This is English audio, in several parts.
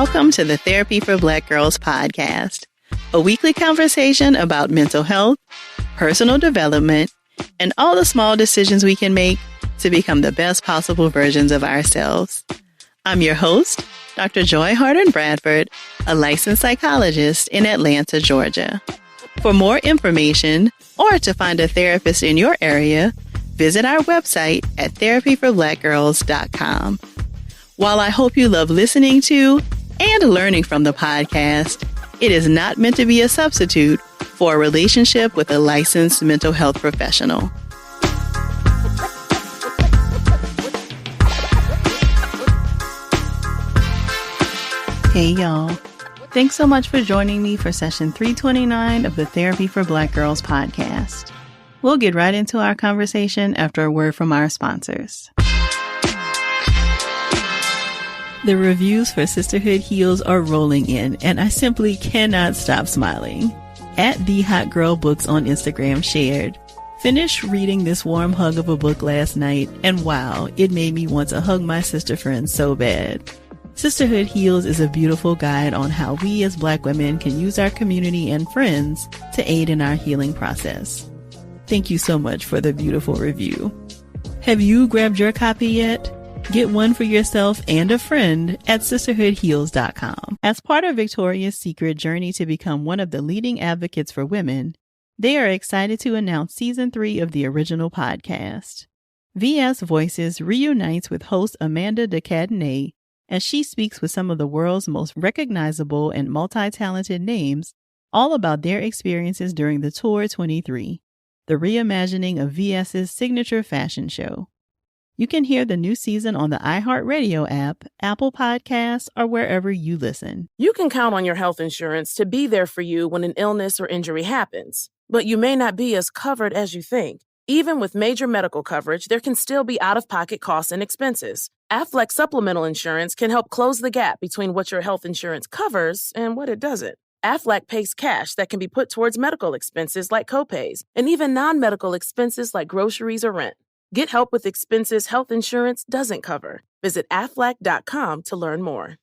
Welcome to the Therapy for Black Girls podcast, a weekly conversation about mental health, personal development, and all the small decisions we can make to become the best possible versions of ourselves. I'm your host, Dr. Joy Harden Bradford, a licensed psychologist in Atlanta, Georgia. For more information or to find a therapist in your area, visit our website at therapyforblackgirls.com. While I hope you love listening to and learning from the podcast, it is not meant to be a substitute for a relationship with a licensed mental health professional. Hey y'all. Thanks so much for joining me for session 329 of the Therapy for Black Girls podcast. We'll get right into our conversation after a word from our sponsors. The reviews for Sisterhood Heals are rolling in, and I simply cannot stop smiling. At The Hot Girl Books on Instagram shared, "Finished reading this warm hug of a book last night, and wow, it made me want to hug my sister friends so bad." Sisterhood Heals is a beautiful guide on how we as Black women can use our community and friends to aid in our healing process. Thank you so much for the beautiful review. Have you grabbed your copy yet? Get one for yourself and a friend at sisterhoodheals.com. As part of Victoria's Secret journey to become one of the leading advocates for women, they are excited to announce season 3 of the original podcast. VS Voices reunites with host Amanda de Cadenet as she speaks with some of the world's most recognizable and multi-talented names, all about their experiences during the Tour 23, the reimagining of VS's signature fashion show. You can hear the new season on the iHeartRadio app, Apple Podcasts, or wherever you listen. You can count on your health insurance to be there for you when an illness or injury happens, but you may not be as covered as you think. Even with major medical coverage, there can still be out-of-pocket costs and expenses. Aflac Supplemental Insurance can help close the gap between what your health insurance covers and what it doesn't. Aflac pays cash that can be put towards medical expenses like copays, and even non-medical expenses like groceries or rent. Get help with expenses health insurance doesn't cover. Visit aflac.com to learn more.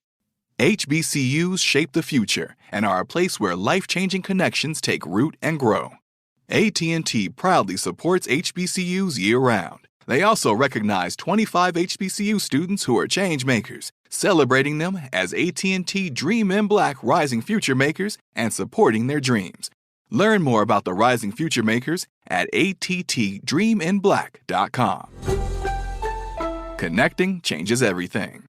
HBCUs shape the future and are a place where life-changing connections take root and grow. AT&T proudly supports HBCUs year-round. They also recognize 25 HBCU students who are change makers, celebrating them as AT&T Dream in Black Rising Future Makers and supporting their dreams. Learn more about the Rising Future Makers at attdreaminblack.com. Connecting changes everything.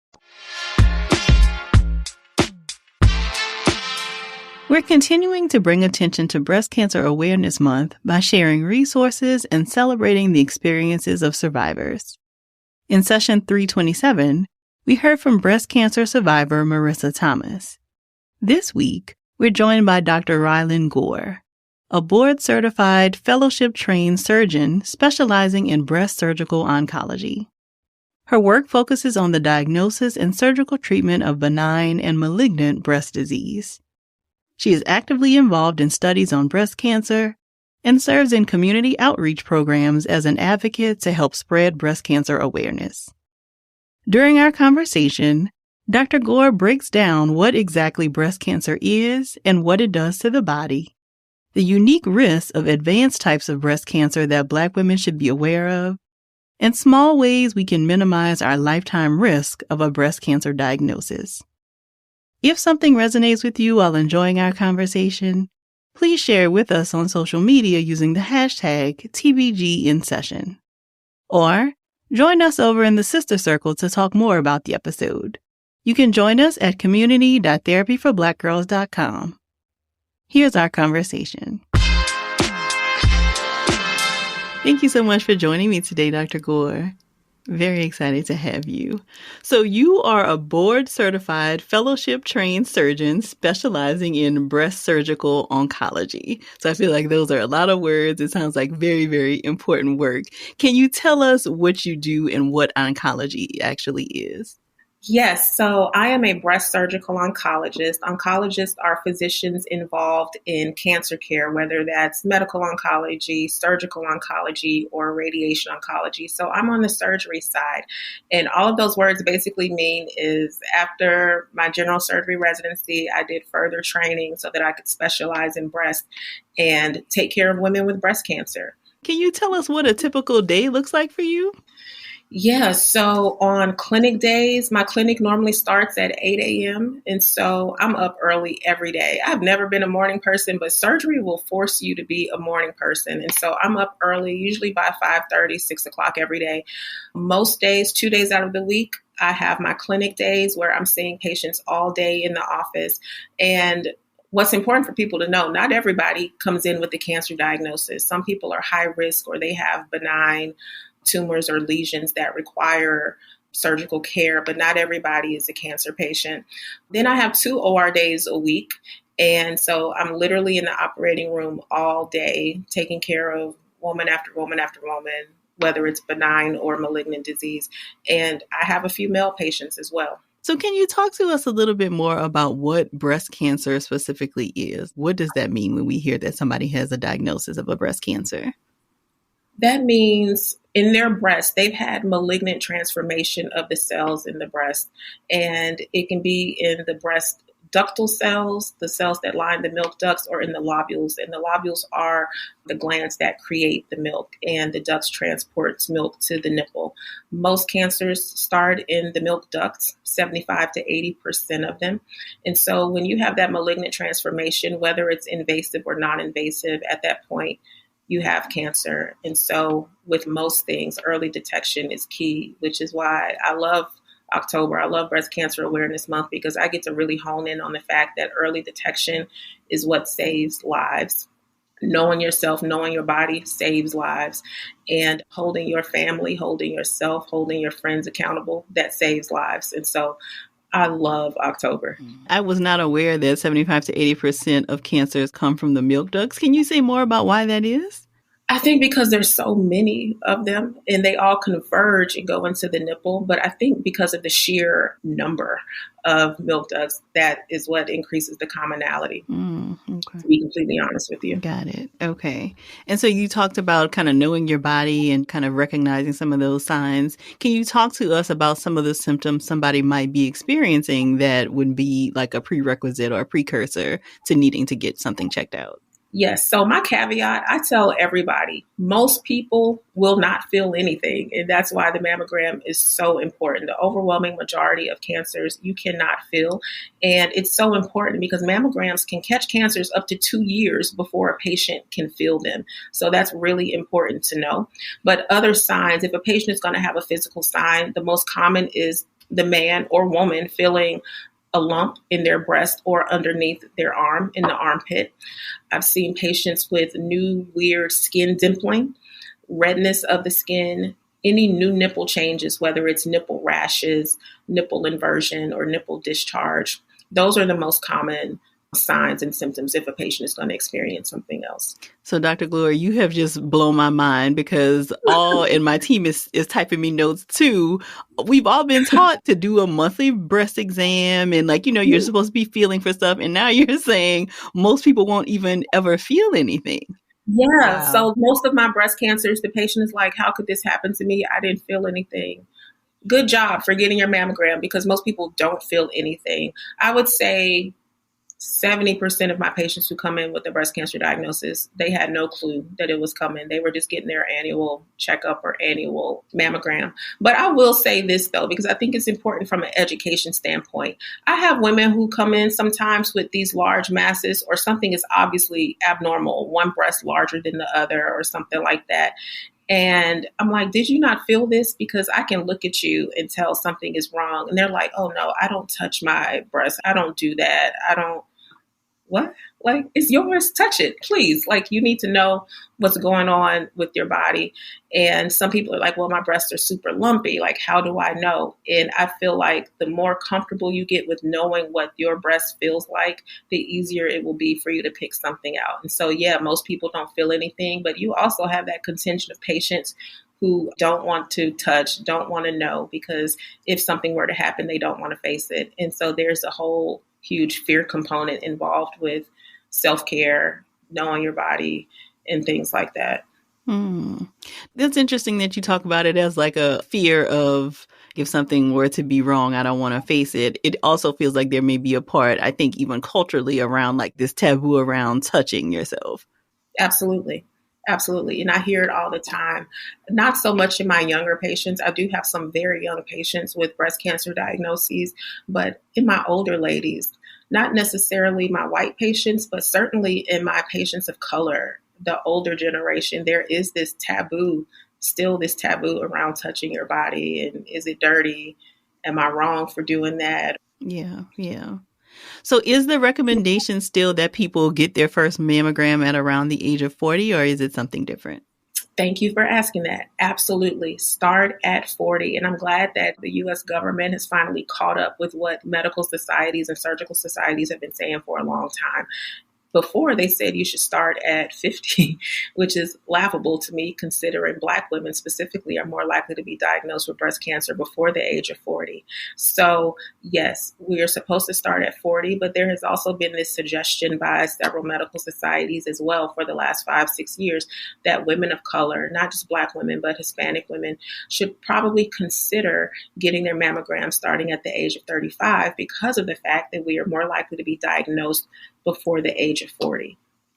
We're continuing to bring attention to Breast Cancer Awareness Month by sharing resources and celebrating the experiences of survivors. In session 327, we heard from breast cancer survivor Marissa Thomas. This week, we're joined by Dr. Ryland Gore, a board-certified, fellowship-trained surgeon specializing in breast surgical oncology. Her work focuses on the diagnosis and surgical treatment of benign and malignant breast disease. She is actively involved in studies on breast cancer and serves in community outreach programs as an advocate to help spread breast cancer awareness. During our conversation, Dr. Gore breaks down what exactly breast cancer is and what it does to the body, the unique risks of advanced types of breast cancer that Black women should be aware of, and small ways we can minimize our lifetime risk of a breast cancer diagnosis. If something resonates with you while enjoying our conversation, please share it with us on social media using the hashtag TBGInSession. Or join us over in the Sister Circle to talk more about the episode. You can join us at community.therapyforblackgirls.com. Here's our conversation. Thank you so much for joining me today, Dr. Gore. Very excited to have you. So you are a board-certified, fellowship-trained surgeon specializing in breast surgical oncology. So I feel like those are a lot of words. It sounds like very, very important work. Can you tell us what you do and what oncology actually is? Yes, so I am a breast surgical oncologist. Oncologists are physicians involved in cancer care, whether that's medical oncology, surgical oncology, or radiation oncology. So I'm on the surgery side. And all of those words basically mean is after my general surgery residency, I did further training so that I could specialize in breast and take care of women with breast cancer. Can you tell us what a typical day looks like for you? Yeah, so on clinic days, my clinic normally starts at 8 a.m. And so I'm up early every day. I've never been a morning person, but surgery will force you to be a morning person. And so I'm up early, usually by 5:30, 6 o'clock every day. Most days, 2 days out of the week, I have my clinic days where I'm seeing patients all day in the office. And what's important for people to know, not everybody comes in with a cancer diagnosis. Some people are high risk or they have benign tumors or lesions that require surgical care, but not everybody is a cancer patient. Then I have 2 OR days a week. And so I'm literally in the operating room all day, taking care of woman after woman after woman, whether it's benign or malignant disease. And I have a few male patients as well. So can you talk to us a little bit more about what breast cancer specifically is? What does that mean when we hear that somebody has a diagnosis of a breast cancer? That means in their breast, they've had malignant transformation of the cells in the breast. And it can be in the breast ductal cells, the cells that line the milk ducts, or in the lobules. And the lobules are the glands that create the milk, and the ducts transports milk to the nipple. Most cancers start in the milk ducts, 75 to 80% of them. And so when you have that malignant transformation, whether it's invasive or non-invasive, at that point, you have cancer. And so with most things, early detection is key, which is why I love October. I love Breast Cancer Awareness Month because I get to really hone in on the fact that early detection is what saves lives. Knowing yourself, knowing your body saves lives, and holding your family, holding yourself, holding your friends accountable, that saves lives. And so I love October. I was not aware that 75 to 80% of cancers come from the milk ducts. Can you say more about why that is? I think because there's so many of them and they all converge and go into the nipple. But I think because of the sheer number of milk ducts, that is what increases the commonality, to be completely honest with you. Got it. Okay. And so you talked about kind of knowing your body and kind of recognizing some of those signs. Can you talk to us about some of the symptoms somebody might be experiencing that would be like a prerequisite or a precursor to needing to get something checked out? Yes. So my caveat, I tell everybody, most people will not feel anything. And that's why the mammogram is so important. The overwhelming majority of cancers you cannot feel. And it's so important because mammograms can catch cancers up to 2 years before a patient can feel them. So that's really important to know. But other signs, if a patient is going to have a physical sign, the most common is the man or woman feeling a lump in their breast or underneath their arm in the armpit. I've seen patients with new weird skin dimpling, redness of the skin, any new nipple changes, whether it's nipple rashes, nipple inversion, or nipple discharge. Those are the most common signs and symptoms if a patient is going to experience something else. So Dr. Gore, you have just blown my mind because and my team is typing me notes too. We've all been taught to do a monthly breast exam and you're supposed to be feeling for stuff. And now you're saying most people won't even ever feel anything. Yeah. Wow. So most of my breast cancers, the patient is like, how could this happen to me? I didn't feel anything. Good job for getting your mammogram because most people don't feel anything. I would say 70% of my patients who come in with a breast cancer diagnosis, they had no clue that it was coming. They were just getting their annual checkup or annual mammogram. But I will say this, though, because I think it's important from an education standpoint. I have women who come in sometimes with these large masses or something is obviously abnormal, one breast larger than the other or something like that. And I'm like, did you not feel this? Because I can look at you and tell something is wrong. And they're like, oh, no, I don't touch my breast. I don't do that. I don't. What? Like, it's yours. Touch it, please. Like, you need to know what's going on with your body. And some people are like, well, my breasts are super lumpy. Like, how do I know? And I feel like the more comfortable you get with knowing what your breast feels like, the easier it will be for you to pick something out. And so, yeah, most people don't feel anything, but you also have that contingent of patients who don't want to touch, don't want to know, because if something were to happen, they don't want to face it. And so there's a whole huge fear component involved with self-care, knowing your body, and things like that. That's interesting that you talk about it as like a fear of if something were to be wrong, I don't want to face it. It also feels like there may be a part, I think, even culturally around like this taboo around touching yourself. Absolutely. Absolutely. And I hear it all the time. Not so much in my younger patients. I do have some very young patients with breast cancer diagnoses, but in my older ladies, not necessarily my white patients, but certainly in my patients of color, the older generation, there is this taboo, still this taboo around touching your body. And is it dirty? Am I wrong for doing that? Yeah. So is the recommendation still that people get their first mammogram at around the age of 40, or is it something different? Thank you for asking that. Absolutely. Start at 40. And I'm glad that the U.S. government has finally caught up with what medical societies and surgical societies have been saying for a long time. Before, they said you should start at 50, which is laughable to me, considering Black women specifically are more likely to be diagnosed with breast cancer before the age of 40. So yes, we are supposed to start at 40, but there has also been this suggestion by several medical societies as well for the last 5-6 years that women of color, not just Black women, but Hispanic women, should probably consider getting their mammogram starting at the age of 35 because of the fact that we are more likely to be diagnosed before the age of 40.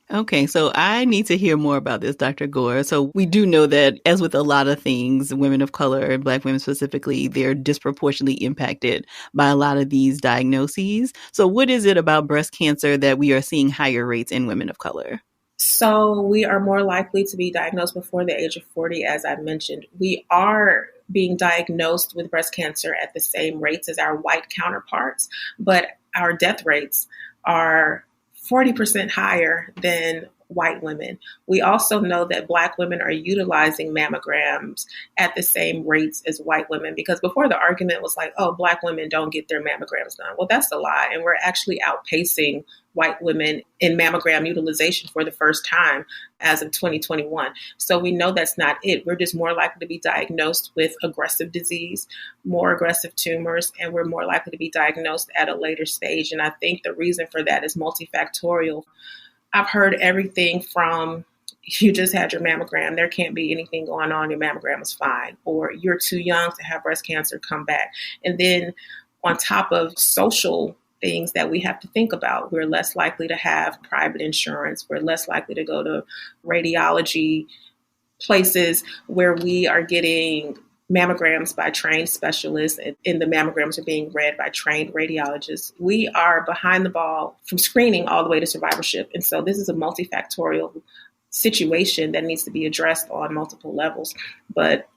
Okay, so I need to hear more about this, Dr. Gore. So we do know that, as with a lot of things, women of color, Black women specifically, they're disproportionately impacted by a lot of these diagnoses. So what is it about breast cancer that we are seeing higher rates in women of color? So we are more likely to be diagnosed before the age of 40, as I mentioned. We are being diagnosed with breast cancer at the same rates as our white counterparts, but our death rates are 40% higher than white women. We also know that Black women are utilizing mammograms at the same rates as white women, because before the argument was like, oh, Black women don't get their mammograms done. Well, that's a lie. And we're actually outpacing white women in mammogram utilization for the first time as of 2021. So we know that's not it. We're just more likely to be diagnosed with aggressive disease, more aggressive tumors, and we're more likely to be diagnosed at a later stage. And I think the reason for that is multifactorial. I've heard everything from you just had your mammogram, there can't be anything going on, your mammogram is fine, or you're too young to have breast cancer, come back. And then on top of social things that we have to think about, we're less likely to have private insurance, we're less likely to go to radiology places where we are getting mammograms by trained specialists, and the mammograms are being read by trained radiologists. We are behind the ball from screening all the way to survivorship. And so this is a multifactorial situation that needs to be addressed on multiple levels. But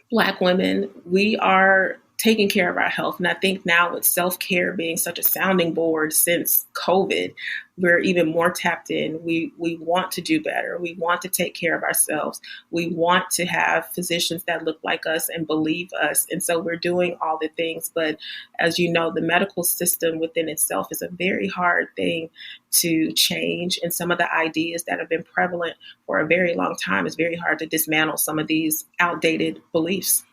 Black women, we are taking care of our health. And I think now with self-care being such a sounding board since COVID, we're even more tapped in. We want to do better. We want to take care of ourselves. We want to have physicians that look like us and believe us. And so we're doing all the things. But as you know, the medical system within itself is a very hard thing to change. And some of the ideas that have been prevalent for a very long time, it's very hard to dismantle some of these outdated beliefs.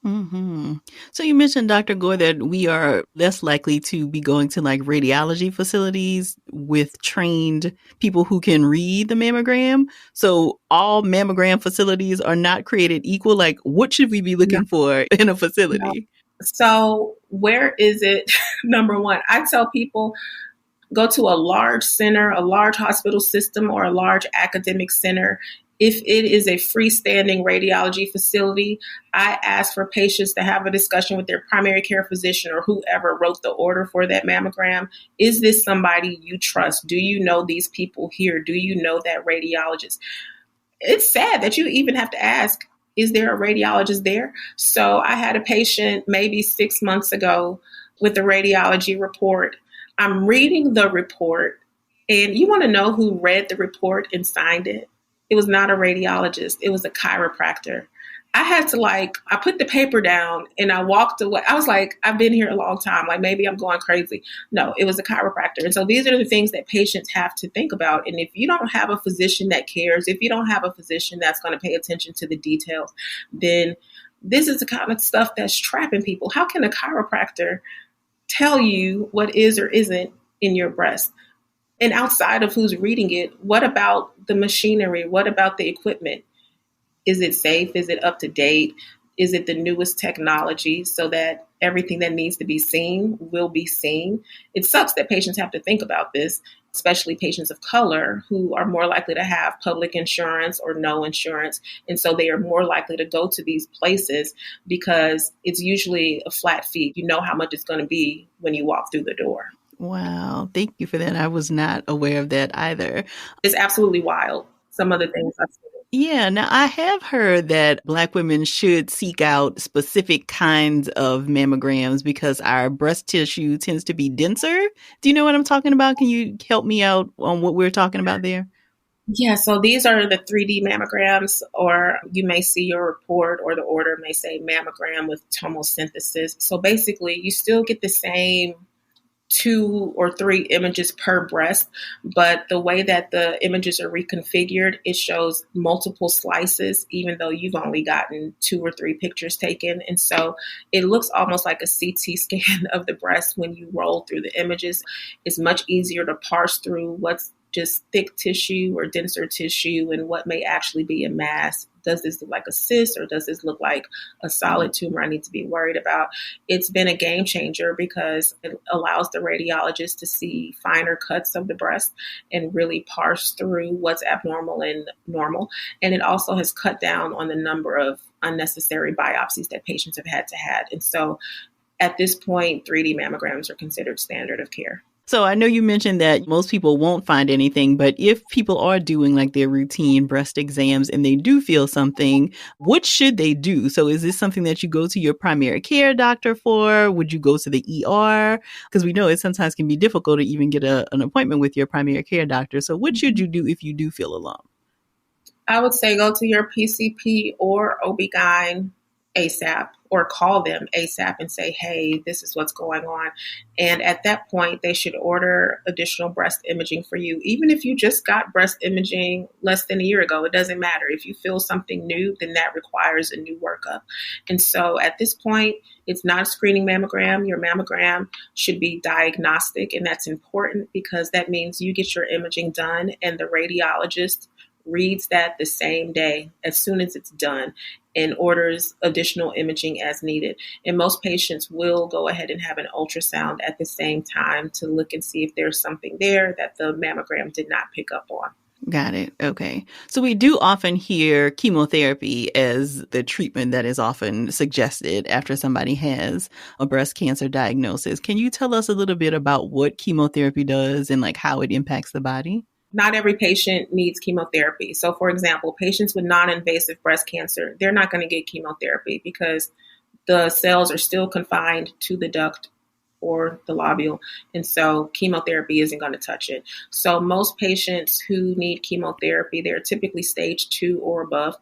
Mm-hmm. So you mentioned, Dr. Gore, that we are less likely to be going to like radiology facilities with trained people who can read the mammogram. So all mammogram facilities are not created equal. Like, what should we be looking for in a facility? No. So where is it? Number one, I tell people, go to a large center, a large hospital system, or a large academic center. If it is a freestanding radiology facility, I ask for patients to have a discussion with their primary care physician or whoever wrote the order for that mammogram. Is this somebody you trust? Do you know these people here? Do you know that radiologist? It's sad that you even have to ask, is there a radiologist there? So I had a patient maybe 6 months ago with a radiology report. I'm reading the report, and you want to know who read the report and signed it? It was not a radiologist. It was a chiropractor. I had to I put the paper down and I walked away. I was like, I've been here a long time. Like maybe I'm going crazy. No, it was a chiropractor. And so these are the things that patients have to think about. And if you don't have a physician that cares, if you don't have a physician that's going to pay attention to the details, then this is the kind of stuff that's trapping people. How can a chiropractor tell you what is or isn't in your breast? And outside of who's reading it, what about the machinery? What about the equipment? Is it safe? Is it up to date? Is it the newest technology so that everything that needs to be seen will be seen? It sucks that patients have to think about this, especially patients of color who are more likely to have public insurance or no insurance. And so they are more likely to go to these places because it's usually a flat fee. You know how much it's going to be when you walk through the door. Wow. Thank you for that. I was not aware of that either. It's absolutely wild. Some of the things I've seen. Yeah. Now, I have heard that Black women should seek out specific kinds of mammograms because our breast tissue tends to be denser. Do you know what I'm talking about? Can you help me out on what we're talking about there? Yeah, so these are the 3D mammograms, or you may see your report or the order may say mammogram with tomosynthesis. So basically, you still get the same 2 or 3 images per breast, but the way that the images are reconfigured, it shows multiple slices, even though you've only gotten 2 or 3 pictures taken. And so it looks almost like a CT scan of the breast when you roll through the images. It's much easier to parse through what's just thick tissue or denser tissue and what may actually be a mass. Does this look like a cyst or does this look like a solid tumor I need to be worried about? It's been a game changer because it allows the radiologist to see finer cuts of the breast and really parse through what's abnormal and normal. And it also has cut down on the number of unnecessary biopsies that patients have had to have. And so at this point, 3D mammograms are considered standard of care. So I know you mentioned that most people won't find anything, but if people are doing like their routine breast exams and they do feel something, what should they do? So is this something that you go to your primary care doctor for? Would you go to the ER? Because we know it sometimes can be difficult to even get an appointment with your primary care doctor. So what should you do if you do feel a lump? I would say go to your PCP or OB-GYN ASAP, or call them ASAP and say, hey, this is what's going on. And at that point, they should order additional breast imaging for you. Even if you just got breast imaging less than a year ago, it doesn't matter. If you feel something new, then that requires a new workup. And so at this point, it's not a screening mammogram. Your mammogram should be diagnostic. And that's important because that means you get your imaging done and the radiologist reads that the same day as soon as it's done and orders additional imaging as needed. And most patients will go ahead and have an ultrasound at the same time to look and see if there's something there that the mammogram did not pick up on. Got it. Okay. So we do often hear chemotherapy as the treatment that is often suggested after somebody has a breast cancer diagnosis. Can you tell us a little bit about what chemotherapy does and like how it impacts the body? Not every patient needs chemotherapy. So, for example, patients with non-invasive breast cancer, they're not going to get chemotherapy because the cells are still confined to the duct or the lobule. And so chemotherapy isn't going to touch it. So most patients who need chemotherapy, they're typically stage 2 or above.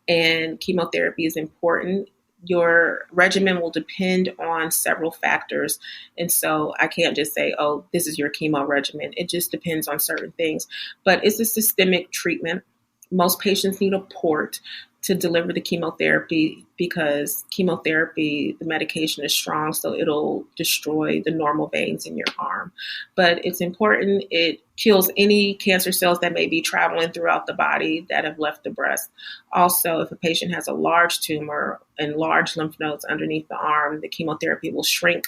And chemotherapy is important. Your regimen will depend on several factors. And so I can't just say, oh, this is your chemo regimen. It just depends on certain things. But it's a systemic treatment. Most patients need a port to deliver the chemotherapy because chemotherapy, the medication is strong, so it'll destroy the normal veins in your arm. But it's important. It kills any cancer cells that may be traveling throughout the body that have left the breast. Also, if a patient has a large tumor and large lymph nodes underneath the arm, the chemotherapy will shrink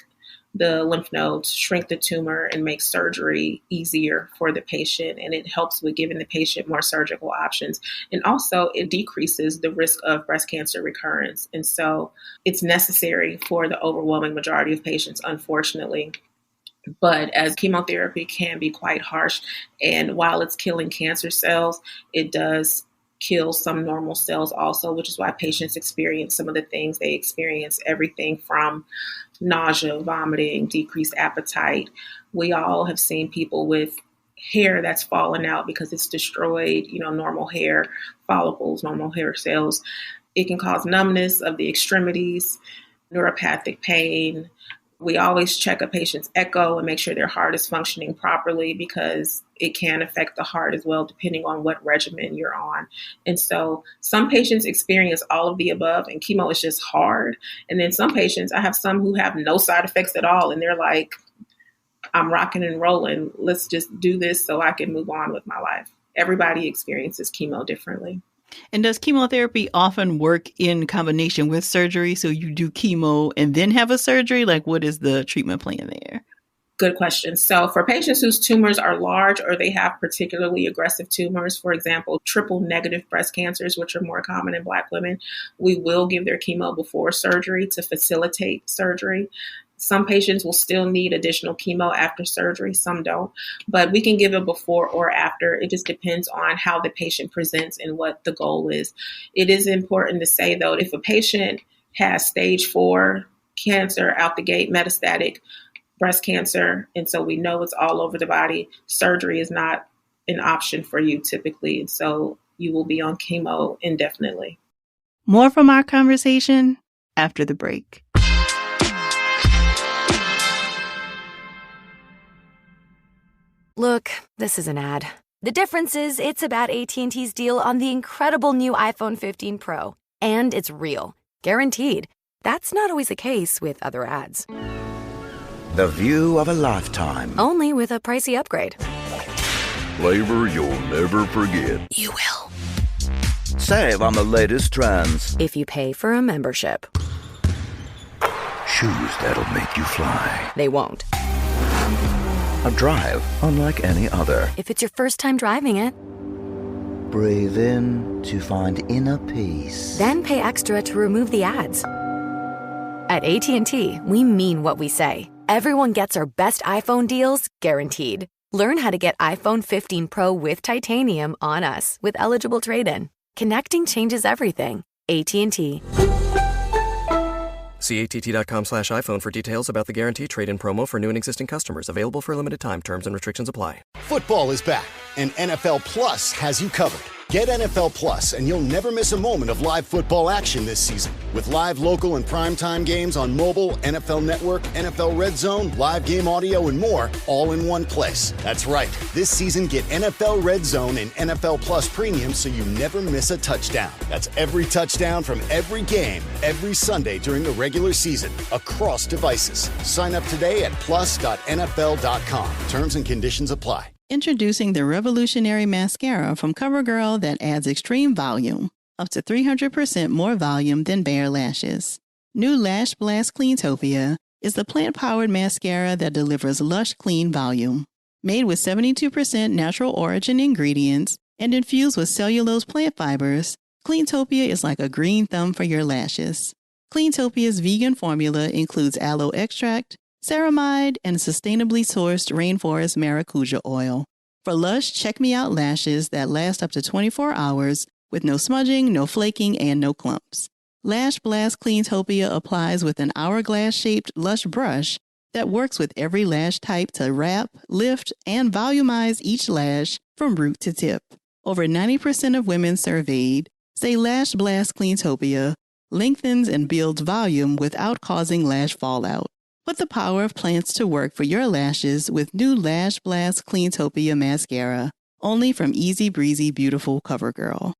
the lymph nodes, shrink the tumor, and make surgery easier for the patient. And it helps with giving the patient more surgical options. And also, it decreases the risk of breast cancer recurrence. And so it's necessary for the overwhelming majority of patients, unfortunately. But as chemotherapy can be quite harsh, and while it's killing cancer cells, it does kill some normal cells also, which is why patients experience some of the things they experience, everything from nausea, vomiting, decreased appetite. We all have seen people with hair that's fallen out because it's destroyed, normal hair follicles, normal hair cells. It can cause numbness of the extremities, neuropathic pain. We always check a patient's echo and make sure their heart is functioning properly because it can affect the heart as well, depending on what regimen you're on. And so some patients experience all of the above and chemo is just hard. And then some patients, I have some who have no side effects at all. And they're like, I'm rocking and rolling. Let's just do this so I can move on with my life. Everybody experiences chemo differently. And does chemotherapy often work in combination with surgery? So you do chemo and then have a surgery? Like, what is the treatment plan there? Good question. So for patients whose tumors are large or they have particularly aggressive tumors, for example, triple negative breast cancers, which are more common in Black women, we will give their chemo before surgery to facilitate surgery. Some patients will still need additional chemo after surgery. Some don't, but we can give it before or after. It just depends on how the patient presents and what the goal is. It is important to say, though, if a patient has stage 4 cancer out the gate, metastatic breast cancer, and so we know it's all over the body, surgery is not an option for you typically. And so you will be on chemo indefinitely. More from our conversation after the break. Look, this is an ad. The difference is it's about AT&T's deal on the incredible new iPhone 15 Pro. And it's real. Guaranteed. That's not always the case with other ads. The view of a lifetime. Only with a pricey upgrade. Flavor you'll never forget. You will. Save on the latest trends. If you pay for a membership. Shoes that'll make you fly. They won't. A drive unlike any other. If it's your first time driving it. Breathe in to find inner peace. Then pay extra to remove the ads. At AT&T, we mean what we say. Everyone gets our best iPhone deals guaranteed. Learn how to get iPhone 15 Pro with titanium on us with eligible trade-in. Connecting changes everything. AT&T. See att.com/iPhone for details about the guarantee trade-in promo for new and existing customers. Available for a limited time. Terms and restrictions apply. Football is back, and NFL Plus has you covered. Get NFL Plus, and you'll never miss a moment of live football action this season. With live, local, and primetime games on mobile, NFL Network, NFL Red Zone, live game audio, and more, all in one place. That's right. This season, get NFL Red Zone and NFL Plus Premium so you never miss a touchdown. That's every touchdown from every game, every Sunday during the regular season, across devices. Sign up today at plus.nfl.com. Terms and conditions apply. Introducing the revolutionary mascara from CoverGirl that adds extreme volume, up to 300% more volume than bare lashes. New Lash Blast Cleantopia is the plant-powered mascara that delivers lush, clean volume. Made with 72% natural origin ingredients and infused with cellulose plant fibers, Cleantopia is like a green thumb for your lashes. Cleantopia's vegan formula includes aloe extract, ceramide, and sustainably sourced rainforest maracuja oil for lush, check-me-out lashes that last up to 24 hours with no smudging, no flaking, and no clumps. Lash Blast Cleantopia applies with an hourglass-shaped lush brush that works with every lash type to wrap, lift, and volumize each lash from root to tip. Over 90% of women surveyed say Lash Blast Cleantopia lengthens and builds volume without causing lash fallout. Put the power of plants to work for your lashes with new Lash Blast Cleantopia mascara, only from Easy Breezy Beautiful CoverGirl.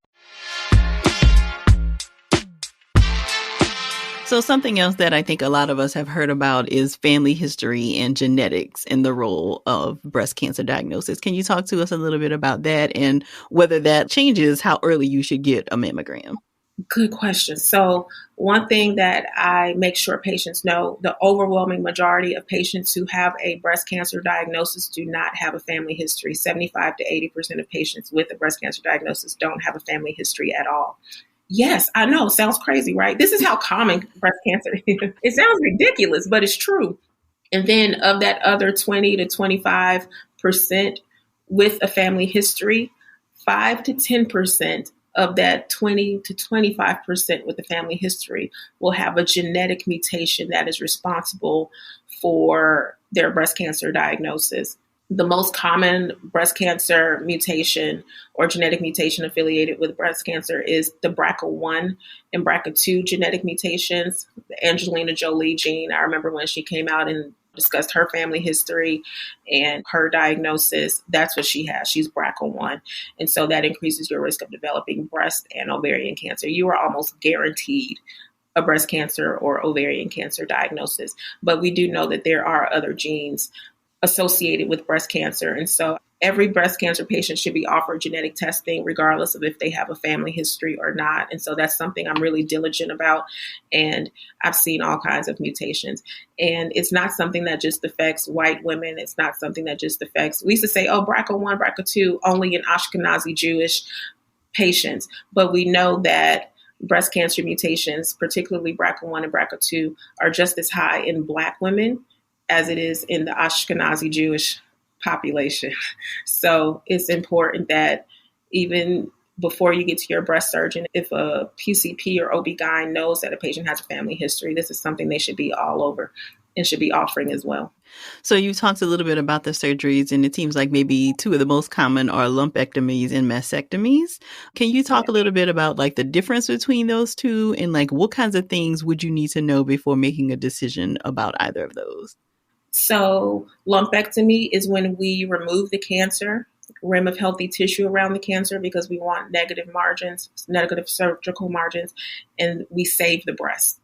So something else that I think a lot of us have heard about is family history and genetics in the role of breast cancer diagnosis. Can you talk to us a little bit about that and whether that changes how early you should get a mammogram? Good question. So one thing that I make sure patients know, the overwhelming majority of patients who have a breast cancer diagnosis do not have a family history. 75 to 80% of patients with a breast cancer diagnosis don't have a family history at all. Yes, I know. Sounds crazy, right? This is how common breast cancer is. It sounds ridiculous, but it's true. And then of that other 20 to 25% with a family history, 5 to 10% of that 20 to 25% with the family history will have a genetic mutation that is responsible for their breast cancer diagnosis. The most common breast cancer mutation or genetic mutation affiliated with breast cancer is the BRCA1 and BRCA2 genetic mutations. The Angelina Jolie gene, I remember when she came out and discussed her family history and her diagnosis, that's what she has. She's BRCA1. And so that increases your risk of developing breast and ovarian cancer. You are almost guaranteed a breast cancer or ovarian cancer diagnosis. But we do know that there are other genes associated with breast cancer. And so every breast cancer patient should be offered genetic testing, regardless of if they have a family history or not. And so that's something I'm really diligent about. And I've seen all kinds of mutations. And it's not something that just affects white women. It's not something that just affects, we used to say, oh, BRCA1, BRCA2, only in Ashkenazi Jewish patients. But we know that breast cancer mutations, particularly BRCA1 and BRCA2, are just as high in Black women as it is in the Ashkenazi Jewish population. So it's important that even before you get to your breast surgeon, if a PCP or OB-GYN knows that a patient has a family history, this is something they should be all over and should be offering as well. So you talked a little bit about the surgeries, and it seems like maybe two of the most common are lumpectomies and mastectomies. Can you talk a little bit about like the difference between those two, and like what kinds of things would you need to know before making a decision about either of those? So lumpectomy is when we remove the cancer rim of healthy tissue around the cancer because we want negative margins, negative surgical margins, and we save the breast.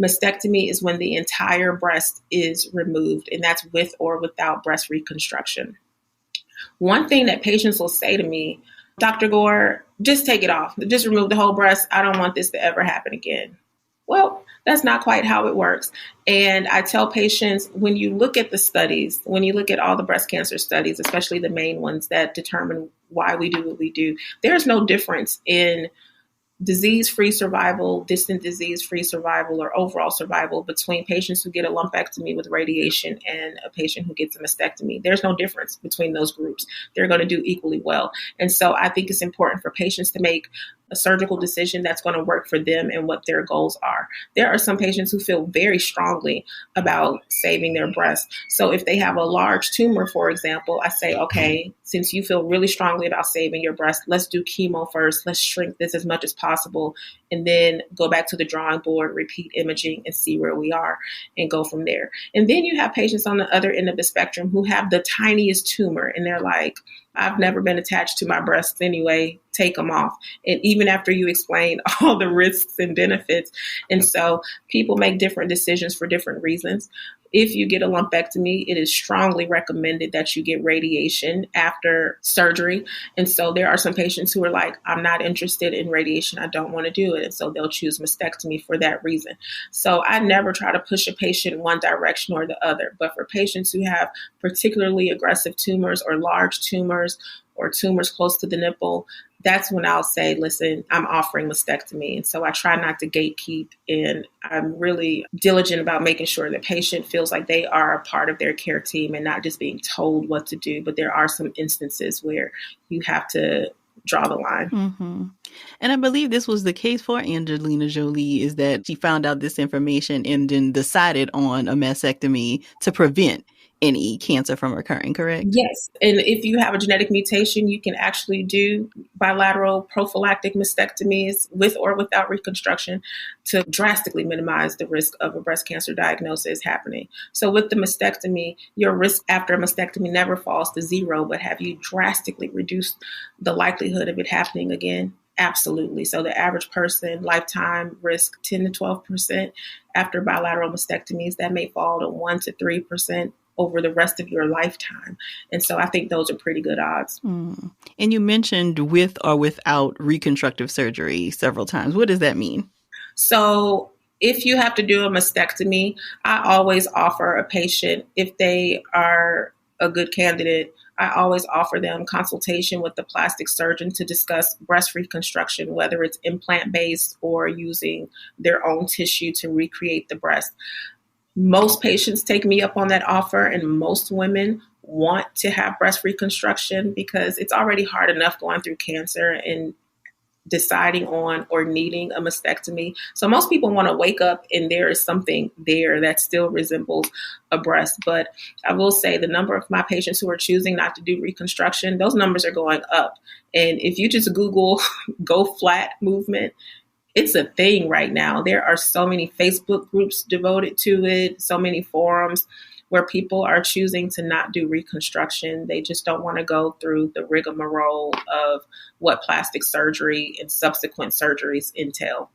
Mastectomy is when the entire breast is removed, and that's with or without breast reconstruction. One thing that patients will say to me, Dr. Gore, just take it off. Just remove the whole breast. I don't want this to ever happen again. Well, that's not quite how it works. And I tell patients, when you look at the studies, when you look at all the breast cancer studies, especially the main ones that determine why we do what we do, there's no difference in disease-free survival, distant disease-free survival, or overall survival between patients who get a lumpectomy with radiation and a patient who gets a mastectomy. There's no difference between those groups. They're going to do equally well. And so I think it's important for patients to make a surgical decision that's going to work for them and what their goals are. There are some patients who feel very strongly about saving their breast. So if they have a large tumor, for example, I say, okay, since you feel really strongly about saving your breast, let's do chemo first. Let's shrink this as much as possible, and then go back to the drawing board, repeat imaging, and see where we are and go from there. And then you have patients on the other end of the spectrum who have the tiniest tumor, and they're like, I've never been attached to my breasts anyway, take them off. And even after you explain all the risks and benefits. And so people make different decisions for different reasons. If you get a lumpectomy, it is strongly recommended that you get radiation after surgery. And so there are some patients who are like, I'm not interested in radiation. I don't want to do it. And so they'll choose mastectomy for that reason. So I never try to push a patient in one direction or the other. But for patients who have particularly aggressive tumors or large tumors or tumors close to the nipple, that's when I'll say, listen, I'm offering mastectomy. And so I try not to gatekeep, and I'm really diligent about making sure the patient feels like they are a part of their care team and not just being told what to do. But there are some instances where you have to draw the line. Mm-hmm. And I believe this was the case for Angelina Jolie, is that she found out this information and then decided on a mastectomy to prevent any cancer from occurring, correct? Yes. And if you have a genetic mutation, you can actually do bilateral prophylactic mastectomies with or without reconstruction to drastically minimize the risk of a breast cancer diagnosis happening. So with the mastectomy, your risk after a mastectomy never falls to zero, but have you drastically reduced the likelihood of it happening again? Absolutely. So the average person, lifetime risk 10 to 12% after bilateral mastectomies, that may fall to 1 to 3% over the rest of your lifetime. And so I think those are pretty good odds. Mm. And you mentioned with or without reconstructive surgery several times. What does that mean? So if you have to do a mastectomy, I always offer a patient, if they are a good candidate, I always offer them consultation with the plastic surgeon to discuss breast reconstruction, whether it's implant-based or using their own tissue to recreate the breast. Most patients take me up on that offer, and most women want to have breast reconstruction because it's already hard enough going through cancer. And deciding on or needing a mastectomy. So most people want to wake up and there is something there that still resembles a breast. But I will say the number of my patients who are choosing not to do reconstruction, those numbers are going up. And if you just Google go flat movement, it's a thing right now. There are so many Facebook groups devoted to it, so many forums where people are choosing to not do reconstruction. They just don't want to go through the rigmarole of what plastic surgery and subsequent surgeries entail.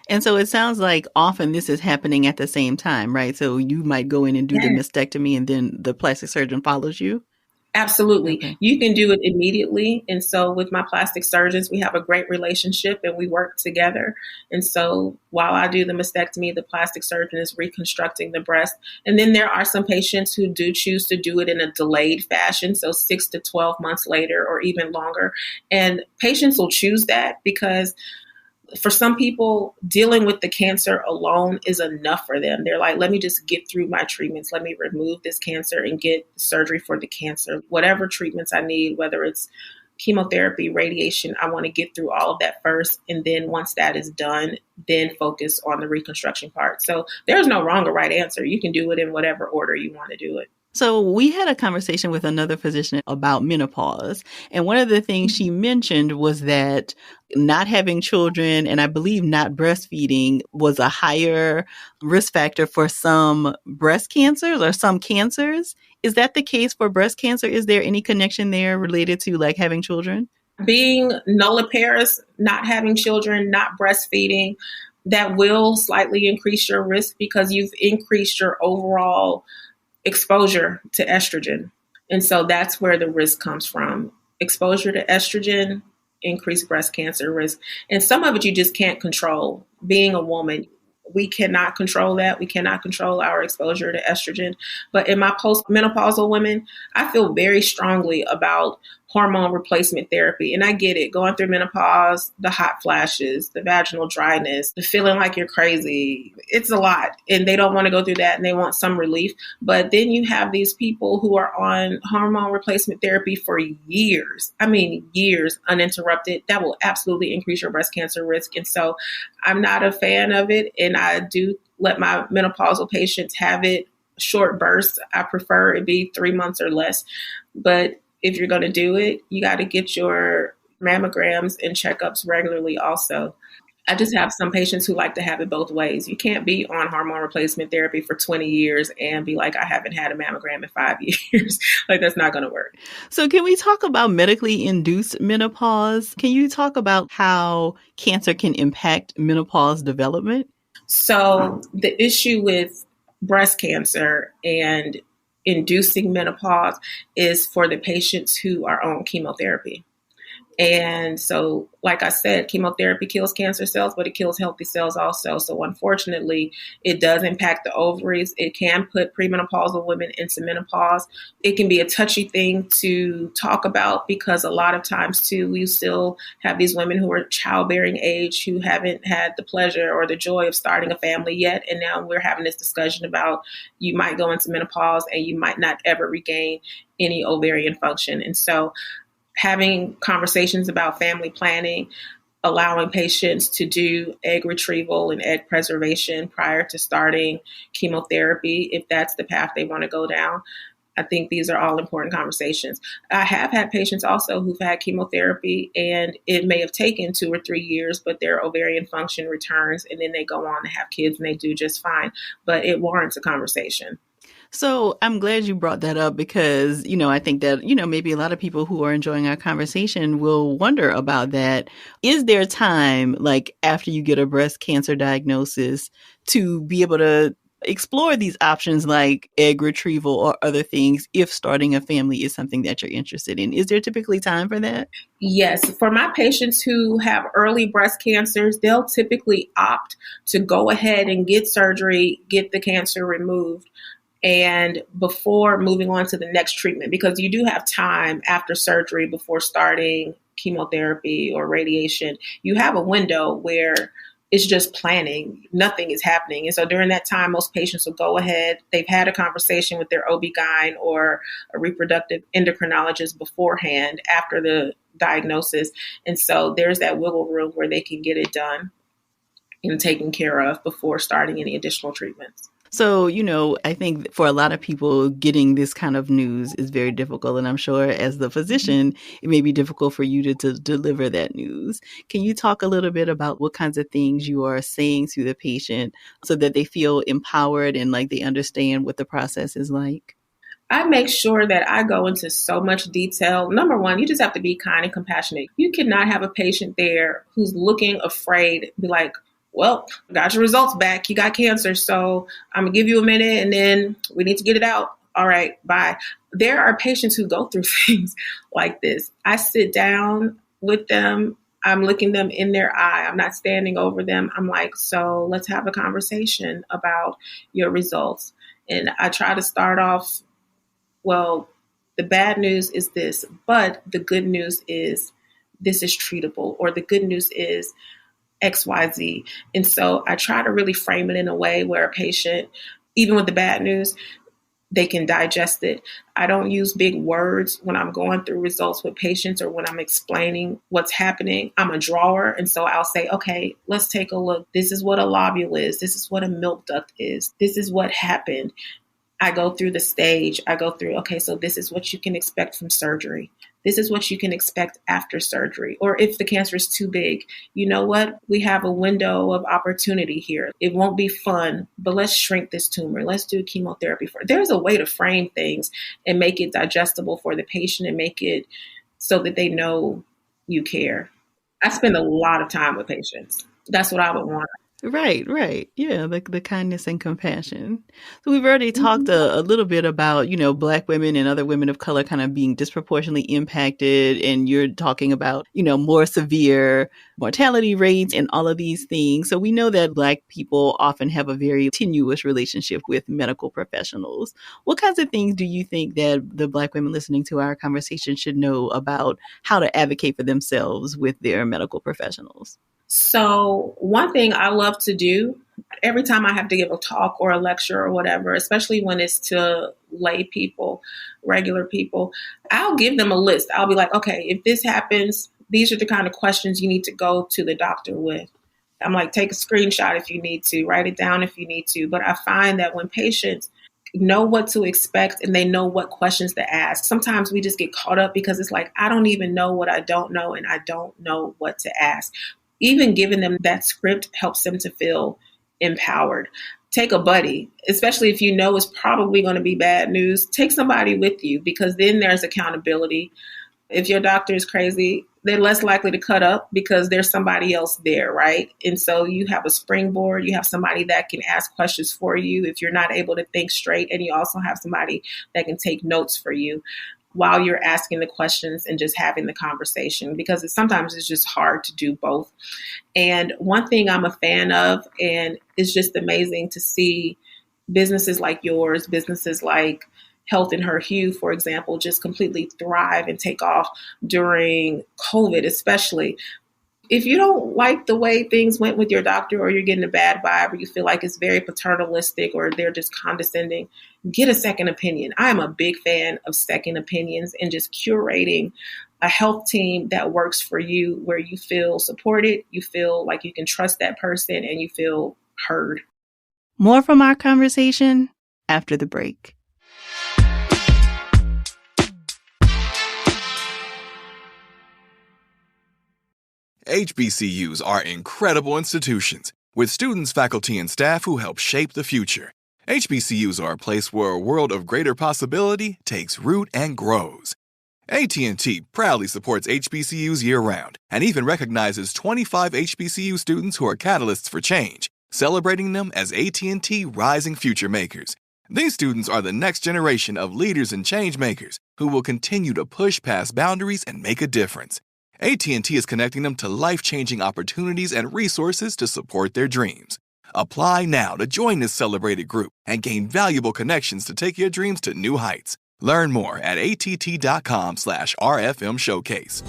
And so it sounds like often this is happening at the same time, right? So you might go in and do the mastectomy and then the plastic surgeon follows you? Absolutely. Okay. You can do it immediately. And so with my plastic surgeons, we have a great relationship and we work together. And so while I do the mastectomy, the plastic surgeon is reconstructing the breast. And then there are some patients who do choose to do it in a delayed fashion. So 6 to 12 months later or even longer. And patients will choose that because for some people, dealing with the cancer alone is enough for them. They're like, let me just get through my treatments. Let me remove this cancer and get surgery for the cancer. Whatever treatments I need, whether it's chemotherapy, radiation, I want to get through all of that first. And then once that is done, then focus on the reconstruction part. So there's no wrong or right answer. You can do it in whatever order you want to do it. So we had a conversation with another physician about menopause. And one of the things she mentioned was that not having children and I believe not breastfeeding was a higher risk factor for some breast cancers or some cancers. Is that the case for breast cancer? Is there any connection there related to like having children? Being nulliparous, not having children, not breastfeeding, that will slightly increase your risk because you've increased your overall exposure to estrogen. And so that's where the risk comes from. Exposure to estrogen, increased breast cancer risk. And some of it you just can't control. Being a woman, we cannot control that. We cannot control our exposure to estrogen. But in my postmenopausal women, I feel very strongly about hormone replacement therapy. And I get it. Going through menopause, the hot flashes, the vaginal dryness, the feeling like you're crazy. It's a lot. And they don't want to go through that and they want some relief. But then you have these people who are on hormone replacement therapy for years. I mean, years uninterrupted. That will absolutely increase your breast cancer risk. And so I'm not a fan of it. And I do let my menopausal patients have it short bursts. I prefer it be 3 months or less. But if you're going to do it, you got to get your mammograms and checkups regularly also. I just have some patients who like to have it both ways. You can't be on hormone replacement therapy for 20 years and be like, I haven't had a mammogram in 5 years. Like, that's not going to work. So can we talk about medically induced menopause? Can you talk about how cancer can impact menopause development? So the issue with breast cancer and inducing menopause is for the patients who are on chemotherapy. And so, like I said, chemotherapy kills cancer cells, but it kills healthy cells also. So unfortunately, it does impact the ovaries. It can put premenopausal women into menopause. It can be a touchy thing to talk about because a lot of times, too, we still have these women who are childbearing age who haven't had the pleasure or the joy of starting a family yet. And now we're having this discussion about you might go into menopause and you might not ever regain any ovarian function. And so having conversations about family planning, allowing patients to do egg retrieval and egg preservation prior to starting chemotherapy, if that's the path they want to go down. I think these are all important conversations. I have had patients also who've had chemotherapy and it may have taken 2 or 3 years, but their ovarian function returns and then they go on to have kids and they do just fine. But it warrants a conversation. So I'm glad you brought that up because, I think that, maybe a lot of people who are enjoying our conversation will wonder about that. Is there time, like after you get a breast cancer diagnosis, to be able to explore these options like egg retrieval or other things if starting a family is something that you're interested in? Is there typically time for that? Yes. For my patients who have early breast cancers, they'll typically opt to go ahead and get surgery, get the cancer removed, and before moving on to the next treatment, because you do have time after surgery before starting chemotherapy or radiation. You have a window where it's just planning. Nothing is happening. And so during that time, most patients will go ahead. They've had a conversation with their OB-GYN or a reproductive endocrinologist beforehand after the diagnosis. And so there's that wiggle room where they can get it done and taken care of before starting any additional treatments. So, I think for a lot of people, getting this kind of news is very difficult. And I'm sure as the physician, it may be difficult for you to deliver that news. Can you talk a little bit about what kinds of things you are saying to the patient so that they feel empowered and like they understand what the process is like? I make sure that I go into so much detail. Number one, you just have to be kind and compassionate. You cannot have a patient there who's looking afraid, be like, well, got your results back. You got cancer. So I'm going to give you a minute and then we need to get it out. All right, bye. There are patients who go through things like this. I sit down with them. I'm looking them in their eye. I'm not standing over them. I'm like, so let's have a conversation about your results. And I try to start off, well, the bad news is this, but the good news is this is treatable, or the good news is XYZ. And so I try to really frame it in a way where a patient, even with the bad news, they can digest it. I don't use big words when I'm going through results with patients or when I'm explaining what's happening. I'm a drawer. And so I'll say, okay, let's take a look. This is what a lobule is. This is what a milk duct is. This is what happened. I go through the stage. I go through, okay, so this is what you can expect from surgery. This is what you can expect after surgery. Or if the cancer is too big, you know what? We have a window of opportunity here. It won't be fun, but let's shrink this tumor. Let's do chemotherapy for it. There's a way to frame things and make it digestible for the patient and make it so that they know you care. I spend a lot of time with patients. That's what I would want. Right. Yeah, the kindness and compassion. So we've already talked a little bit about, Black women and other women of color kind of being disproportionately impacted. And you're talking about, more severe mortality rates and all of these things. So we know that Black people often have a very tenuous relationship with medical professionals. What kinds of things do you think that the Black women listening to our conversation should know about how to advocate for themselves with their medical professionals? So one thing I love to do every time I have to give a talk or a lecture or whatever, especially when it's to lay people, regular people, I'll give them a list. I'll be like, okay, if this happens, these are the kind of questions you need to go to the doctor with. I'm like, take a screenshot if you need to, write it down if you need to. But I find that when patients know what to expect and they know what questions to ask, sometimes we just get caught up because it's like, I don't even know what I don't know and I don't know what to ask. Even giving them that script helps them to feel empowered. Take a buddy, especially if you know it's probably going to be bad news. Take somebody with you because then there's accountability. If your doctor is crazy, they're less likely to cut up because there's somebody else there, right? And so you have a springboard. You have somebody that can ask questions for you if you're not able to think straight. And you also have somebody that can take notes for you while you're asking the questions and just having the conversation, because sometimes it's just hard to do both. And one thing I'm a fan of, and it's just amazing to see businesses like yours, businesses like Health in Her Hue, for example, just completely thrive and take off during COVID, especially. If you don't like the way things went with your doctor, or you're getting a bad vibe, or you feel like it's very paternalistic or they're just condescending, get a second opinion. I am a big fan of second opinions and just curating a health team that works for you, where you feel supported, you feel like you can trust that person, and you feel heard. More from our conversation after the break. HBCUs are incredible institutions with students, faculty, and staff who help shape the future. HBCUs are a place where a world of greater possibility takes root and grows. AT&T proudly supports HBCUs year-round and even recognizes 25 HBCU students who are catalysts for change, celebrating them as AT&T Rising Future Makers. These students are the next generation of leaders and change makers who will continue to push past boundaries and make a difference. AT&T is connecting them to life-changing opportunities and resources to support their dreams. Apply now to join this celebrated group and gain valuable connections to take your dreams to new heights. Learn more at att.com/RFM Showcase.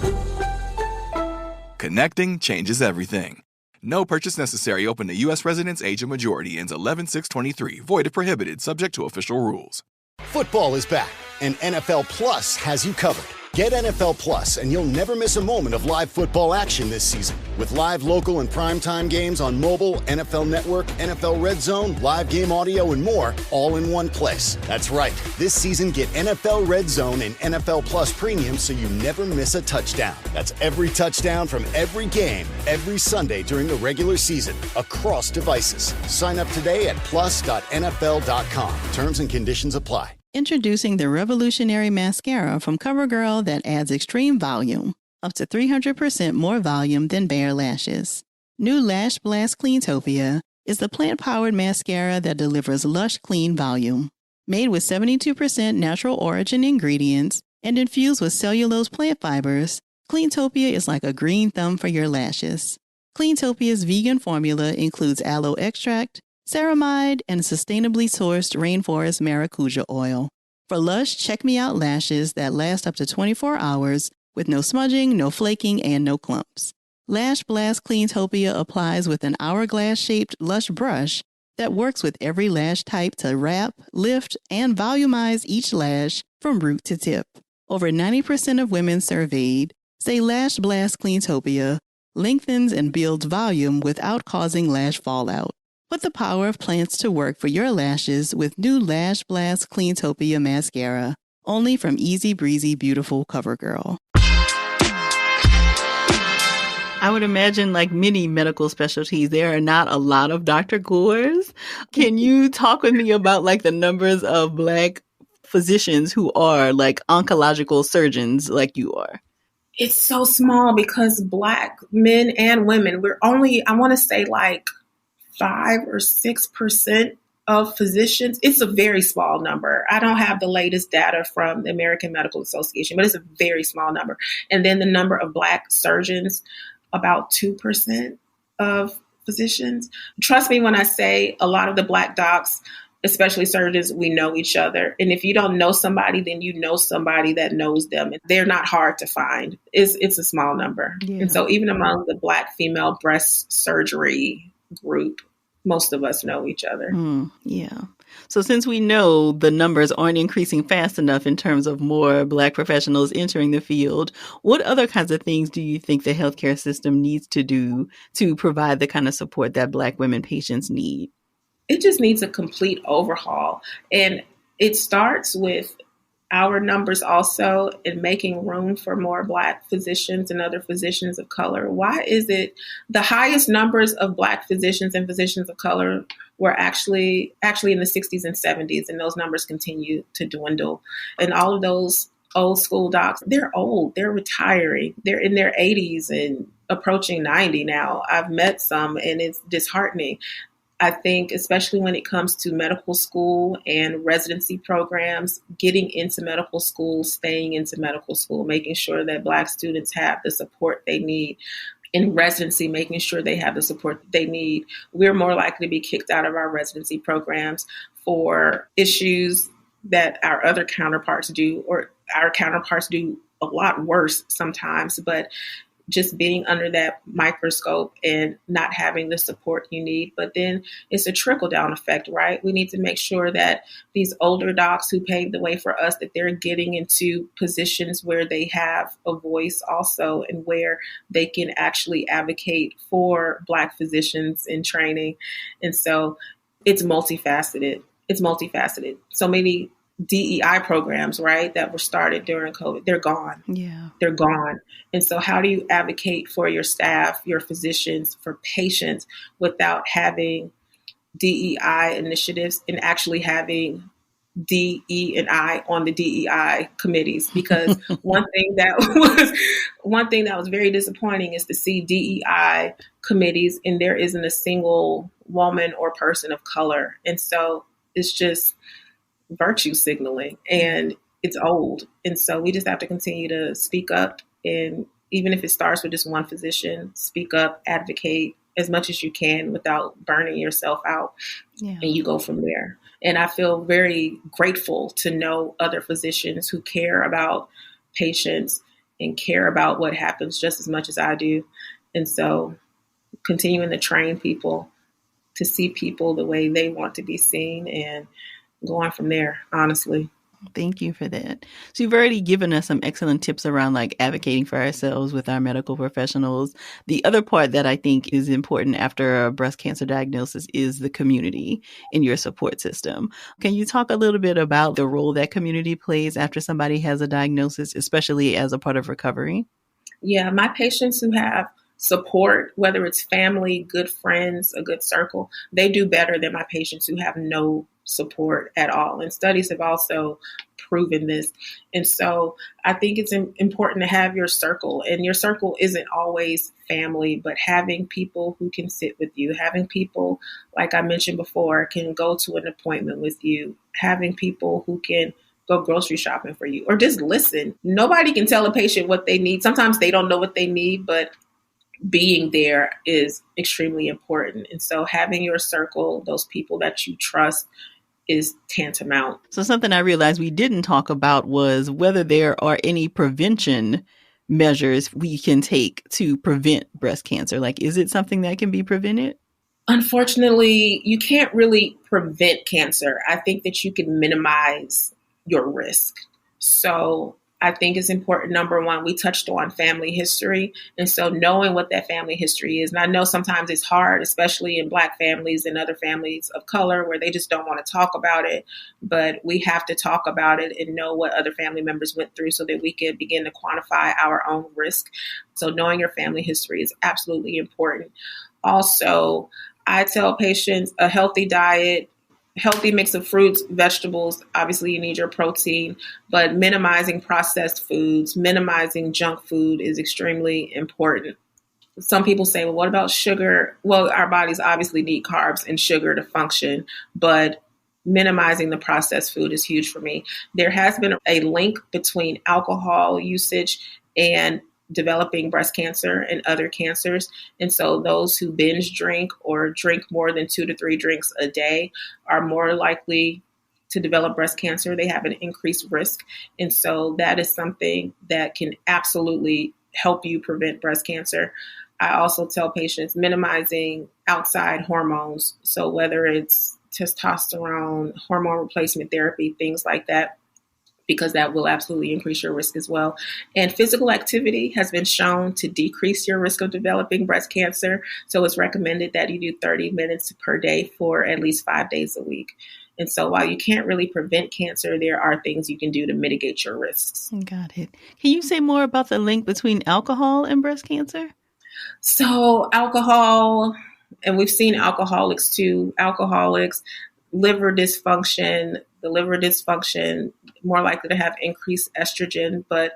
Connecting changes everything. No purchase necessary. Open to U.S. residents. Age of majority. Ends 11/6/23. Void if prohibited. Subject to official rules. Football is back, and NFL Plus has you covered. Get NFL Plus, and you'll never miss a moment of live football action this season. With live, local, and primetime games on mobile, NFL Network, NFL Red Zone, live game audio, and more, all in one place. That's right. This season, get NFL Red Zone and NFL Plus Premium so you never miss a touchdown. That's every touchdown from every game, every Sunday during the regular season, across devices. Sign up today at plus.nfl.com. Terms and conditions apply. Introducing the revolutionary mascara from CoverGirl that adds extreme volume, up to 300% more volume than bare lashes. New Lash Blast Cleantopia is the plant-powered mascara that delivers lush, clean volume. Made with 72% natural origin ingredients and infused with cellulose plant fibers, Cleantopia is like a green thumb for your lashes. Cleantopia's vegan formula includes aloe extract, ceramide, and sustainably sourced rainforest maracuja oil for lush, check-me-out lashes that last up to 24 hours with no smudging, no flaking, and no clumps. Lash Blast Cleantopia applies with an hourglass-shaped lush brush that works with every lash type to wrap, lift, and volumize each lash from root to tip. Over 90% of women surveyed say Lash Blast Cleantopia lengthens and builds volume without causing lash fallout. Put the power of plants to work for your lashes with new Lash Blast Cleantopia mascara, only from Easy Breezy Beautiful CoverGirl. I would imagine, like many medical specialties, there are not a lot of Dr. Gores. Can you talk with me about like the numbers of Black physicians who are like oncological surgeons like you are? It's so small because Black men and women, we're only, I want to say like 5 or 6% of physicians. It's a very small number. I don't have the latest data from the American Medical Association, but it's a very small number. And then the number of Black surgeons, about 2% of physicians. Trust me when I say a lot of the Black docs, especially surgeons, we know each other. And if you don't know somebody, then you know somebody that knows them. They're not hard to find. It's a small number. Yeah. And so even among the Black female breast surgery group, most of us know each other. Yeah. So since we know the numbers aren't increasing fast enough in terms of more Black professionals entering the field, what other kinds of things do you think the healthcare system needs to do to provide the kind of support that Black women patients need? It just needs a complete overhaul. And it starts with our numbers also in making room for more Black physicians and other physicians of color. Why is it the highest numbers of Black physicians and physicians of color were actually in the 60s and 70s, and those numbers continue to dwindle. And all of those old school docs, they're old, they're retiring, they're in their 80s and approaching 90 now. I've met some, and it's disheartening. I think, especially when it comes to medical school and residency programs, getting into medical school, staying into medical school, making sure that Black students have the support they need. In residency, making sure they have the support they need. We're more likely to be kicked out of our residency programs for issues that our other counterparts do, or our counterparts do a lot worse sometimes. But just being under that microscope and not having the support you need. But then it's a trickle-down effect, right? We need to make sure that these older docs who paved the way for us, that they're getting into positions where they have a voice also, and where they can actually advocate for Black physicians in training. And so it's multifaceted. So many DEI programs, right, that were started during COVID, they're gone. Yeah. They're gone. And so how do you advocate for your staff, your physicians, for patients without having DEI initiatives and actually having DE and I on the DEI committees? Because one thing that was very disappointing is to see DEI committees and there isn't a single woman or person of color. And so it's just virtue signaling, and it's old. And so we just have to continue to speak up. And even if it starts with just one physician, speak up, advocate as much as you can without burning yourself out. Yeah. And you go from there. And I feel very grateful to know other physicians who care about patients and care about what happens just as much as I do. And so continuing to train people to see people the way they want to be seen and going from there, honestly. Thank you for that. So you've already given us some excellent tips around like advocating for ourselves with our medical professionals. The other part that I think is important after a breast cancer diagnosis is the community in your support system. Can you talk a little bit about the role that community plays after somebody has a diagnosis, especially as a part of recovery? Yeah, my patients who have support, whether it's family, good friends, a good circle, they do better than my patients who have no support at all. And studies have also proven this. And so I think it's important to have your circle. And your circle isn't always family, but having people who can sit with you, having people, like I mentioned before, can go to an appointment with you, having people who can go grocery shopping for you, or just listen. Nobody can tell a patient what they need. Sometimes they don't know what they need, but being there is extremely important. And so having your circle, those people that you trust, is tantamount. So something I realized we didn't talk about was whether there are any prevention measures we can take to prevent breast cancer. Like, is it something that can be prevented? Unfortunately, you can't really prevent cancer. I think that you can minimize your risk. So I think it's important. Number one, we touched on family history. And so knowing what that family history is, and I know sometimes it's hard, especially in Black families and other families of color where they just don't want to talk about it. But we have to talk about it and know what other family members went through so that we can begin to quantify our own risk. So knowing your family history is absolutely important. Also, I tell patients a healthy diet, healthy mix of fruits, vegetables. Obviously, you need your protein, but minimizing processed foods, minimizing junk food is extremely important. Some people say, well, what about sugar? Well, our bodies obviously need carbs and sugar to function, but minimizing the processed food is huge for me. There has been a link between alcohol usage and developing breast cancer and other cancers. And so those who binge drink or drink more than 2 to 3 drinks a day are more likely to develop breast cancer. They have an increased risk. And so that is something that can absolutely help you prevent breast cancer. I also tell patients minimizing outside hormones. So whether it's testosterone, hormone replacement therapy, things like that, because that will absolutely increase your risk as well. And physical activity has been shown to decrease your risk of developing breast cancer. So it's recommended that you do 30 minutes per day for at least 5 days a week. And so while you can't really prevent cancer, there are things you can do to mitigate your risks. Got it. Can you say more about the link between alcohol and breast cancer? So alcohol, and we've seen alcoholics too, liver dysfunction, the liver dysfunction, more likely to have increased estrogen, but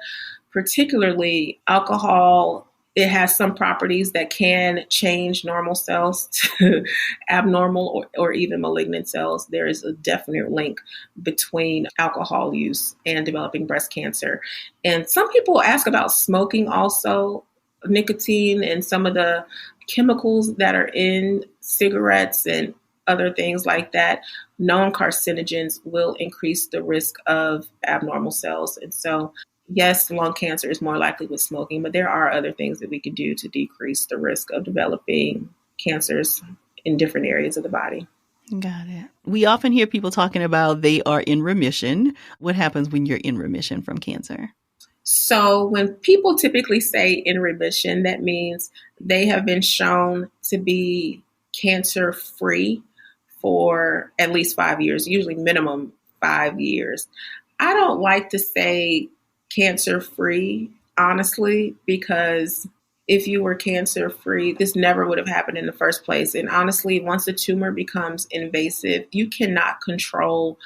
particularly alcohol, it has some properties that can change normal cells to abnormal or even malignant cells. There is a definite link between alcohol use and developing breast cancer. And some people ask about smoking also, nicotine and some of the chemicals that are in cigarettes and other things like that. Known carcinogens will increase the risk of abnormal cells. And so, yes, lung cancer is more likely with smoking, but there are other things that we can do to decrease the risk of developing cancers in different areas of the body. Got it. We often hear people talking about they are in remission. What happens when you're in remission from cancer? So when people typically say in remission, that means they have been shown to be cancer-free for at least 5 years, usually minimum 5 years. I don't like to say cancer-free, honestly, because if you were cancer-free, this never would have happened in the first place. And honestly, once the tumor becomes invasive, you cannot control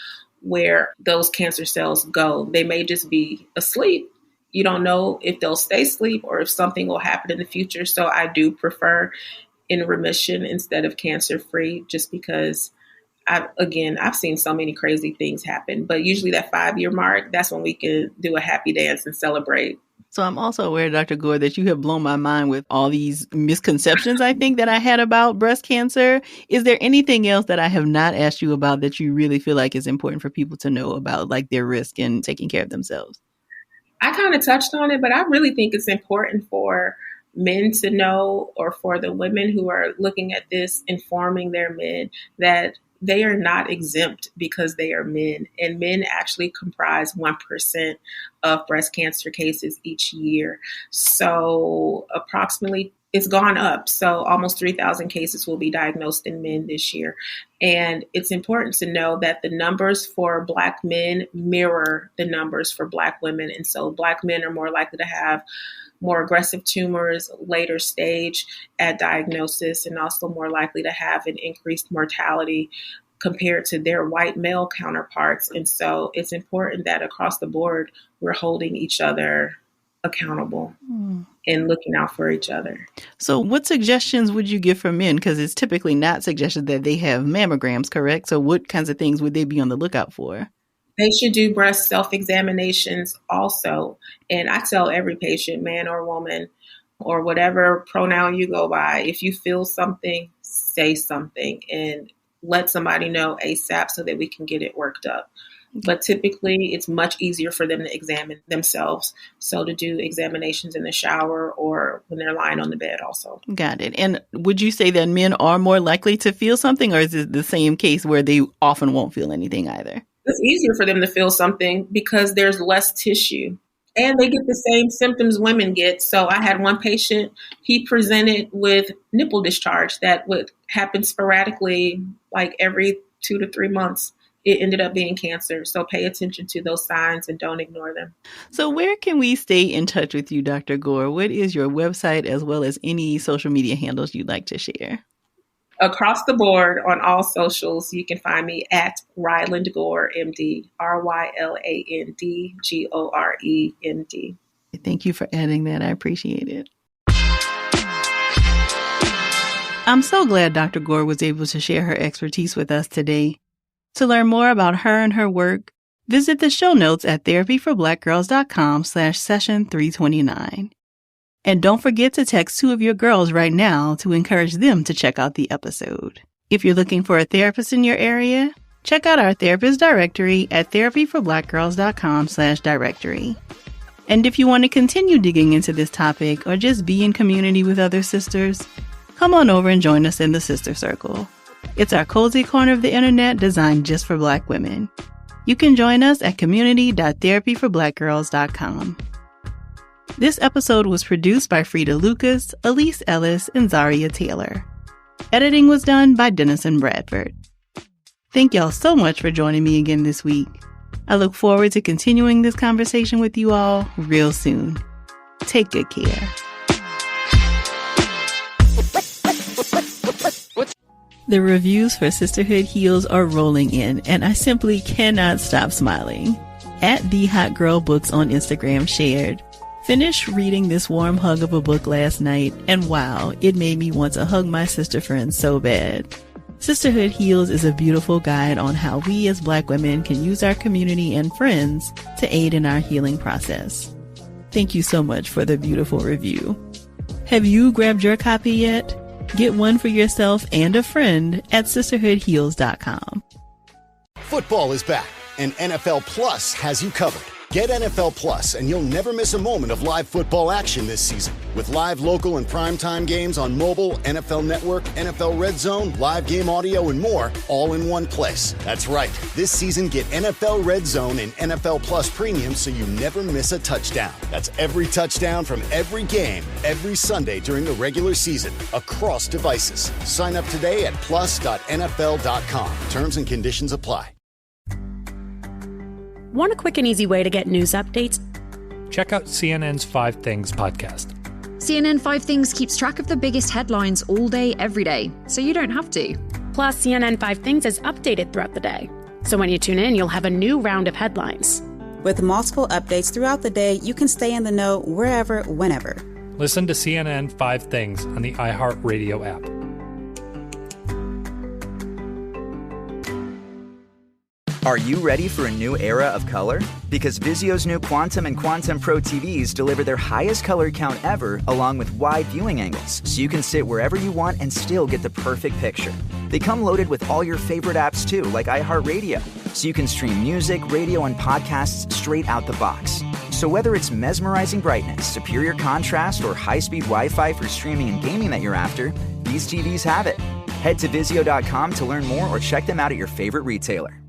where those cancer cells go. They may just be asleep. You don't know if they'll stay asleep or if something will happen in the future. So I do prefer in remission instead of cancer-free, just because I've seen so many crazy things happen. But usually that 5-year mark, that's when we can do a happy dance and celebrate. So I'm also aware, Dr. Gore, that you have blown my mind with all these misconceptions, I think, that I had about breast cancer. Is there anything else that I have not asked you about that you really feel like is important for people to know about, like their risk in taking care of themselves? I kind of touched on it, but I really think it's important for men to know, or for the women who are looking at this, informing their men that they are not exempt because they are men. And men actually comprise 1% of breast cancer cases each year. So approximately, it's gone up. So almost 3,000 cases will be diagnosed in men this year. And it's important to know that the numbers for Black men mirror the numbers for Black women. And so Black men are more likely to have more aggressive tumors later stage at diagnosis, and also more likely to have an increased mortality compared to their white male counterparts. And so it's important that across the board, we're holding each other accountable and looking out for each other. So what suggestions would you give for men? Because it's typically not suggested that they have mammograms, correct? So what kinds of things would they be on the lookout for? They should do breast self-examinations also. And I tell every patient, man or woman, or whatever pronoun you go by, if you feel something, say something and let somebody know ASAP so that we can get it worked up. But typically, it's much easier for them to examine themselves. So to do examinations in the shower or when they're lying on the bed also. Got it. And would you say that men are more likely to feel something, or is it the same case where they often won't feel anything either? It's easier for them to feel something because there's less tissue and they get the same symptoms women get. So I had one patient, he presented with nipple discharge that would happen sporadically, like every 2 to 3 months. It ended up being cancer. So pay attention to those signs and don't ignore them. So where can we stay in touch with you, Dr. Gore? What is your website as well as any social media handles you'd like to share? Across the board on all socials, you can find me at Ryland Gore, MD, RYLAND GORE, MD. Thank you for adding that. I appreciate it. I'm so glad Dr. Gore was able to share her expertise with us today. To learn more about her and her work, visit the show notes at therapyforblackgirls.com/session329. And don't forget to text 2 of your girls right now to encourage them to check out the episode. If you're looking for a therapist in your area, check out our therapist directory at therapyforblackgirls.com/directory. And if you want to continue digging into this topic or just be in community with other sisters, come on over and join us in the Sister Circle. It's our cozy corner of the internet designed just for Black women. You can join us at community.therapyforblackgirls.com. This episode was produced by Frida Lucas, Elise Ellis, and Zaria Taylor. Editing was done by Dennison Bradford. Thank y'all so much for joining me again this week. I look forward to continuing this conversation with you all real soon. Take good care. The reviews for Sisterhood Heals are rolling in, and I simply cannot stop smiling. At The Hot Girl Books on Instagram shared, "Finished reading this warm hug of a book last night, and wow, it made me want to hug my sister friends so bad." Sisterhood Heals is a beautiful guide on how we as Black women can use our community and friends to aid in our healing process. Thank you so much for the beautiful review. Have you grabbed your copy yet? Get one for yourself and a friend at sisterhoodheals.com. Football is back, and NFL Plus has you covered. Get NFL Plus, and you'll never miss a moment of live football action this season. With live, local, and primetime games on mobile, NFL Network, NFL Red Zone, live game audio, and more, all in one place. That's right. This season, get NFL Red Zone and NFL Plus Premium so you never miss a touchdown. That's every touchdown from every game, every Sunday during the regular season, across devices. Sign up today at plus.nfl.com. Terms and conditions apply. Want a quick and easy way to get news updates? Check out CNN's 5 Things podcast. CNN 5 Things keeps track of the biggest headlines all day, every day, so you don't have to. Plus, CNN 5 Things is updated throughout the day. So when you tune in, you'll have a new round of headlines. With multiple updates throughout the day, you can stay in the know wherever, whenever. Listen to CNN 5 Things on the iHeartRadio app. Are you ready for a new era of color? Because Vizio's new Quantum and Quantum Pro TVs deliver their highest color count ever, along with wide viewing angles, so you can sit wherever you want and still get the perfect picture. They come loaded with all your favorite apps too, like iHeartRadio, so you can stream music, radio, and podcasts straight out the box. So whether it's mesmerizing brightness, superior contrast, or high-speed Wi-Fi for streaming and gaming that you're after, these TVs have it. Head to Vizio.com to learn more or check them out at your favorite retailer.